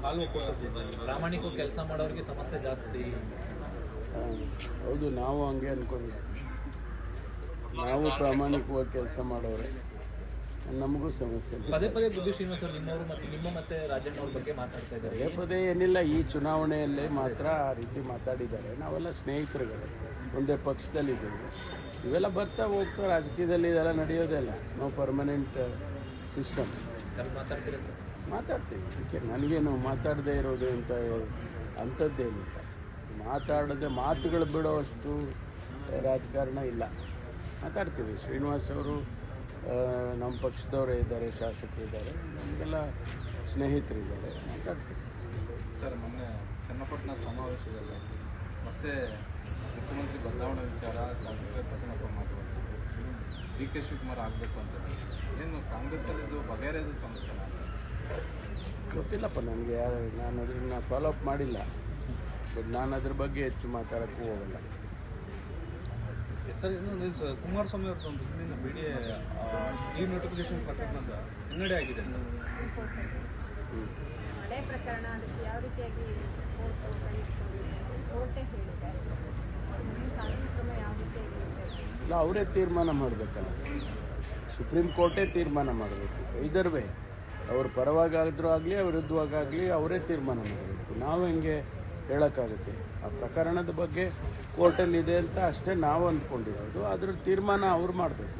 ಕಾಲು ಪ್ರಾಮಾಣಿಕ ಕೆಲಸ ಮಾಡೋರಿಗೆ ಸಮಸ್ಯೆ ಜಾಸ್ತಿ. ಹೌದು, ನಾವು ಹಂಗೆ ಅನ್ಕೊಂಡಿದ್ವಿ. ನಾವು ಪ್ರಾಮಾಣಿಕವಾಗಿ ಕೆಲಸ ಮಾಡೋರೆ, ನಮಗೂ ಸಮಸ್ಯೆ. ಪದೇ ಪದೇ ಗುಬ್ಬಿ ಶ್ರೀನಿವಾಸ್ ಅವರು ನಿಮ್ಮ ಮತ್ತೆ ರಾಜಣ್ಣ ಅವ್ರ ಬಗ್ಗೆ ಮಾತಾಡ್ತಾ ಇದ್ದಾರೆ. ಪದೇ ಪದೇ ಏನಿಲ್ಲ, ಈ ಚುನಾವಣೆಯಲ್ಲೇ ಮಾತ್ರ ಆ ರೀತಿ ಮಾತಾಡಿದ್ದಾರೆ. ನಾವೆಲ್ಲ ಸ್ನೇಹಿತರುಗಳು, ಒಂದೇ ಪಕ್ಷದಲ್ಲಿದ್ದೀವಿ. ಇವೆಲ್ಲ ಬರ್ತಾ ಹೋಗ್ತಾ ರಾಜಕೀಯದಲ್ಲಿ ಇದೆಲ್ಲ ನಡೆಯೋದೇ ಇಲ್ಲ. ನಾವು ಪರ್ಮನೆಂಟ್ ಸಿಸ್ಟಮ್. ಮಾತಾಡ್ತೀರಾ ಸರ್? ಮಾತಾಡ್ತೀವಿ. ಅದಕ್ಕೆ ನನಗೇನು ಮಾತಾಡದೇ ಇರೋದು ಅಂತ ಅಂಥದ್ದೇನಿಲ್ಲ. ಮಾತಾಡದೆ ಮಾತುಗಳು ಬಿಡೋವಷ್ಟು ರಾಜಕಾರಣ ಇಲ್ಲ. ಮಾತಾಡ್ತೀವಿ. ಶ್ರೀನಿವಾಸ್ ಅವರು ನಮ್ಮ ಪಕ್ಷದವರೇ ಇದ್ದಾರೆ, ಶಾಸಕರಿದ್ದಾರೆ, ನಮಗೆಲ್ಲ ಸ್ನೇಹಿತರಿದ್ದಾರೆ, ಮಾತಾಡ್ತೀವಿ. ಸರ್, ಮೊನ್ನೆ ಚನ್ನಪಟ್ಟಣ ಸಮಾವೇಶದಲ್ಲಿ ಮತ್ತೆ ಮುಖ್ಯಮಂತ್ರಿ ಬದಲಾವಣೆ ವಿಚಾರ ಶಾಸಕರ ಪ್ರಸನ್ನಪ್ಪ ಮಾತಾಡ್ತಿದ್ರು. DK ಶಿವಕುಮಾರ್ ಆಗಬೇಕು ಅಂತ. ಏನು ಕಾಂಗ್ರೆಸ್ಸಲ್ಲಿದ್ದು ಬಗೆಹರಿಯೋದು ಸಮಸ್ಯೆ ಗೊತ್ತಿಲ್ಲಪ್ಪ ನನಗೆ. ನಾನು ಅದನ್ನ ಫಾಲೋ ಅಪ್ ಮಾಡಿಲ್ಲ. ಬಟ್ ನಾನು ಅದ್ರ ಬಗ್ಗೆ ಹೆಚ್ಚು ಮಾತಾಡೋಕ್ಕೂ ಹೋಗಲ್ಲ. ಸರ್, ಇನ್ನೊಂದು ಕುಮಾರಸ್ವಾಮಿ ಅವ್ರದ್ದು ಒಂದು ಹಿಂದಿನ BDA ನೋಟಿಫಿಕೇಶನ್ ಪ್ರಕರಣದ ಹಿನ್ನಡೆ ಆಗಿದೆ ಸರ್. ಹಳೆ ಪ್ರಕರಣ, ಅದಕ್ಕೆ ಯಾವ ರೀತಿಯಾಗಿ ಕೋರ್ಟೇ ಹೇಳಿದೆ, ಕಾನೂನು ಕ್ರಮ ಯಾವ ರೀತಿಯಾಗಿ ಇಲ್ಲ, ಅವರೇ ತೀರ್ಮಾನ ಮಾಡಬೇಕಲ್ಲ. ಸುಪ್ರೀಂ ಕೋರ್ಟೇ ತೀರ್ಮಾನ ಮಾಡಬೇಕು. ಇದರ್ ವೇ ಅವ್ರ ಪರವಾಗಾದರೂ ಆಗಲಿ, ವಿರುದ್ಧವಾಗಲಿ ಅವರೇ ತೀರ್ಮಾನ ಮಾಡಬೇಕು. ನಾವು ಹೆಂಗೆ ಹೇಳೋಕ್ಕಾಗುತ್ತೆ? ಆ ಪ್ರಕರಣದ ಬಗ್ಗೆ ಕೋರ್ಟಲ್ಲಿದೆ ಅಂತ ಅಷ್ಟೇ ನಾವು ಅಂದ್ಕೊಂಡಿರೋದು. ಅದ್ರ ತೀರ್ಮಾನ ಅವ್ರು ಮಾಡಬೇಕು.